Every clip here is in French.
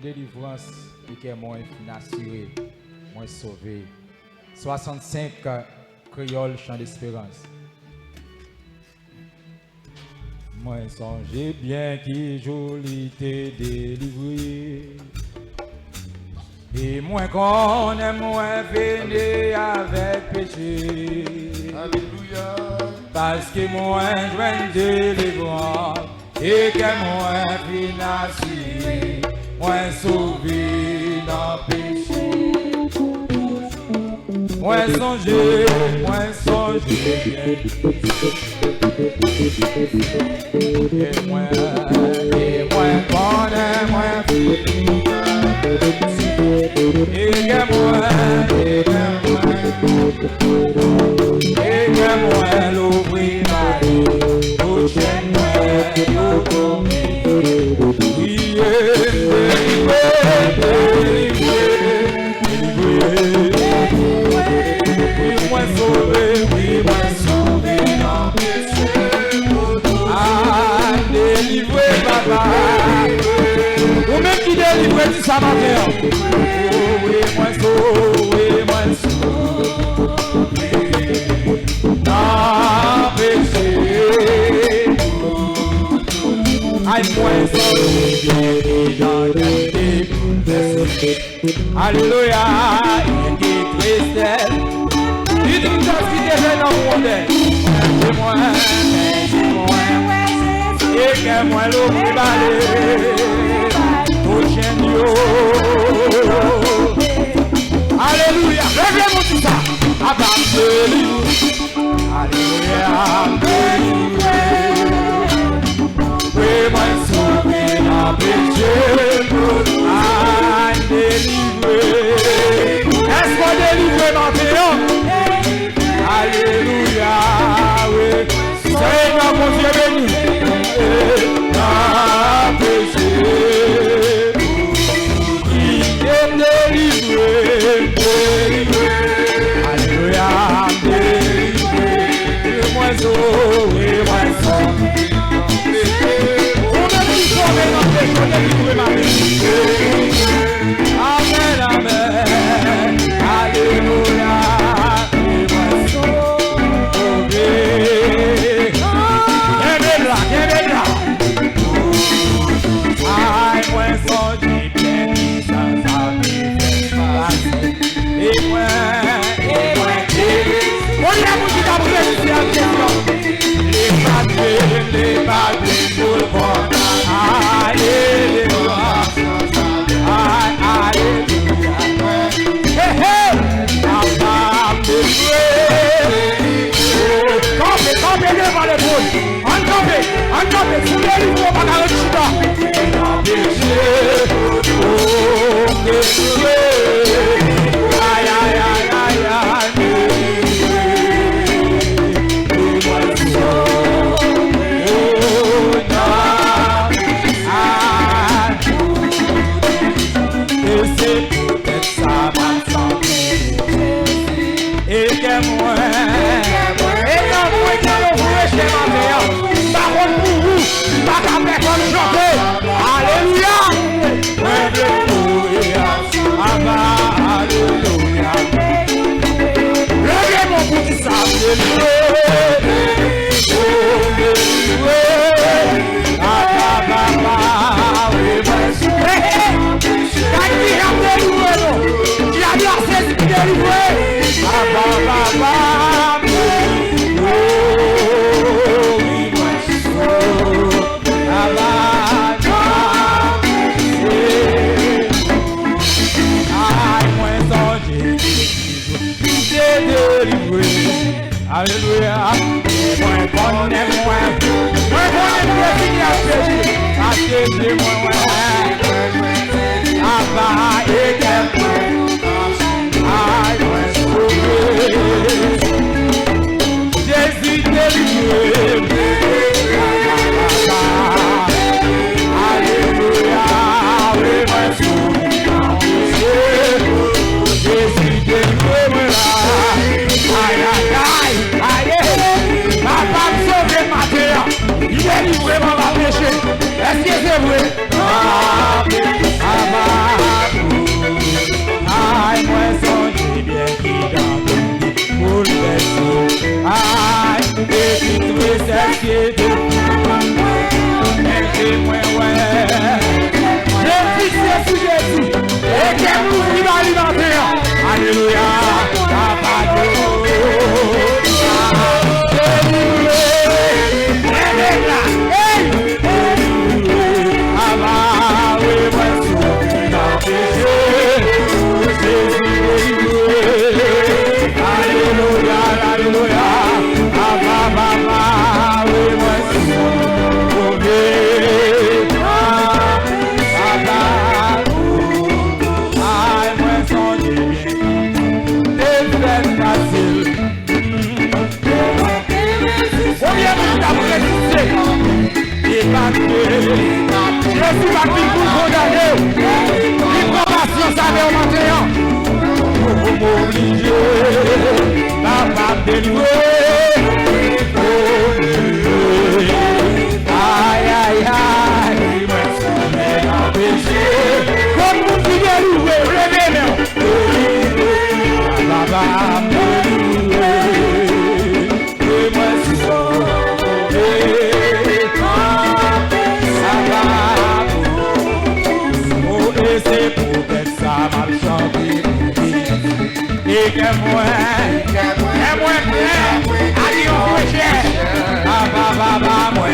délivrance et que moi fin assuré, moi sauvé. 65 kreyòl chant d'espérance. Moi sonje bien qui joli t'est délivré. Et moi konnen moi fini avec péché. Alléluia. Parce que moi je délivrant et que moi fin assuré, moi sauvé dans péché. Moi sonje bien. Et moi konnen moi fini. Et que moi l'ouvrir au chaîne moi commis. Oui, moi sauvé dans péché. Ah, délivré papa. Ou même qui délivre dit ça matin. Oh oui, moi sauvé dans péché. Aïe, moi sauvé dans alléluia, il est tristesse. Il dit tout ce qui est dans le monde. Et que moi l'ouvre balé au chien yo. Alléluia, levez-moi tout ça. Alléluia, oui, moi sauvé dans péché. Ah, délivré. Est-ce qu'on délivre maintenant? Alléluia, oui. Seigneur mon Dieu béni. Dans péché, il est délivré. Alléluia, délivré. Moi sauvé, moi sauvé. On a dit sauvé dans péché, on a délivré ma vie. Amen, amen. Alléluia, moi sauvé. Les balles pour le monde. Alléluia. Alléluia. Hey, hey. Campez devant le trône. En campez. Sous les livres, on va le chita. Oh, délivré. Aïe, aïe, aïe, aïe, aïe. Alléluia, moi konnen moi fini à péché, à péché moi Abba et aïe moi sauvé, Jésus délivré. Alléluia, oui moi sauvé, Jésus délivré moi là. Aïe aïe aïe, papa me sauve ma terre, il est livré dans la péché. Est-ce que c'est vrai? Papa me délivrer. Aïe, aïe, aïe, moi sauvé dans péché. Comme vous qui délivrez, levez-le. Papa me délivrer. Et moi sauvé. Ça va. Oh, et c'est peut-être ça m'a chanté. Et que moi, allez on péché. Papa, moi,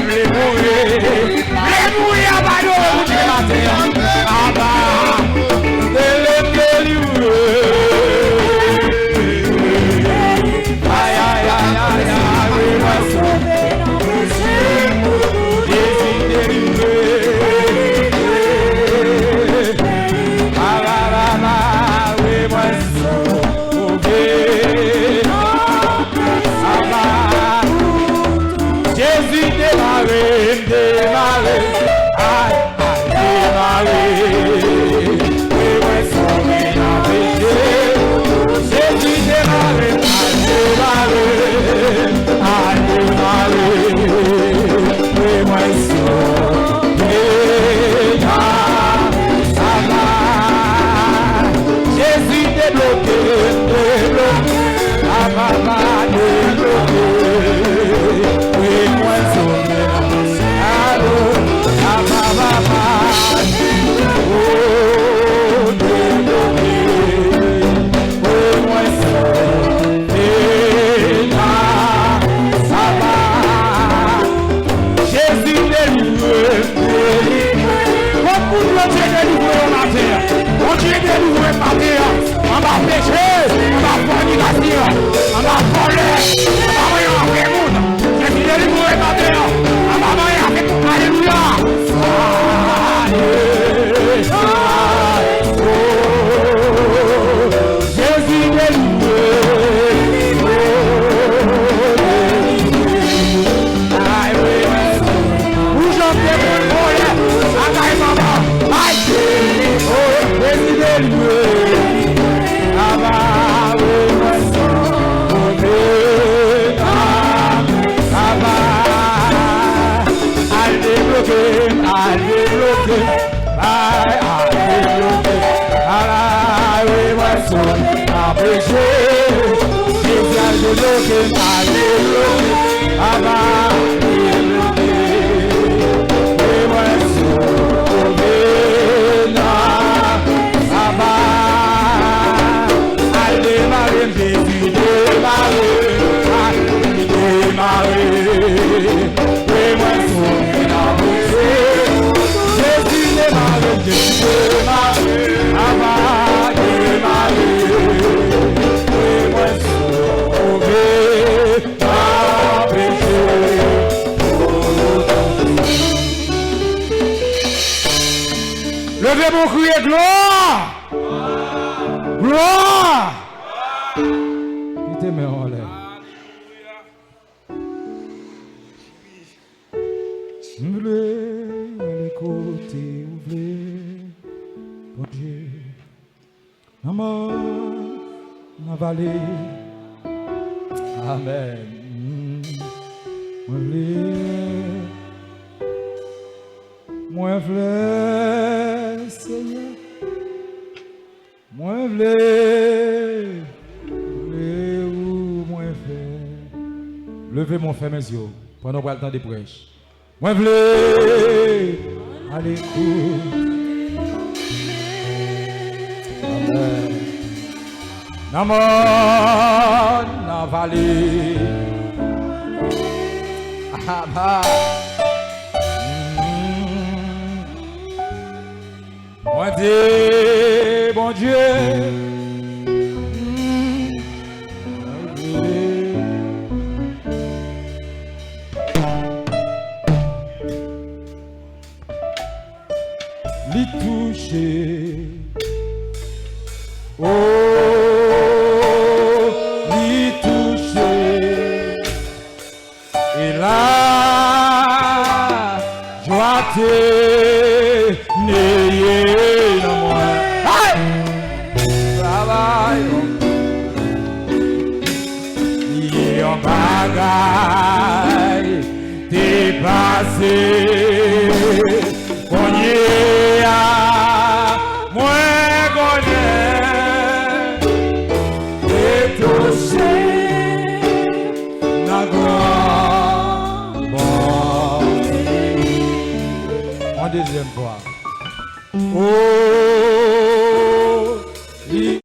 les mourir à Bado, vous matin. Papa, le délivrer. Aïe, aïe, aïe, aïe, aïe, moi sauvé. Jésus délivré. Papa, oui, moi sauvé. Jésus démarré, démarré, oui, moi sauvé dans péché. Jésus démarré, démarré, oui, moi sauvé, ça va. Jésus débloqué, débloqué, oui, moi sauvé, allô, oh, débloqué, oui, moi sauvé, ça va. Jésus délivré, comme pour Dieu délivré au matin, mon Dieu délivré au matin, on va pécher, on va fornication, on va voler, on va rien avec nous. Jésus délivré au matin, on va rien avec nous. Alléluia. Jésus délivré. Où j'en fais mon volet, aïe maman, aïe, oh, Jésus délivré. Ah oui, moi sauvé. Ah bah, à débloquer, ah oui, moi sauvé, à péché. Jésus a débloqué, ah bah, débloqué. Oui, moi sauvé, ah bah, à démarrer, Jésus démarrer, oui, moi sauvé, à péché. Jésus démarrer, ah bah, démarrer, oui, moi sauvé, à péché. Levez mon cri et gloire! Gloire! Mettez mes en l'air. Ouvrez les côtés, ouvrez, bon Dieu. Maman, ma vallée. Amen. Moi v'lais, Seigneur. Moi v'lais ou moi fait. Levez mon frère mes yeux pendant le temps de prêche. Moi v'lais à l'écoute. Amen. Naman na vallée. Ah, Moi dis, bon Dieu, l'y toucher, oh, l'y toucher, et là, joie t'est née dans moi. yon bagay t'es passé. Konye a mwen konnen t'es touché nan grand mort. En deuxième fois. Oh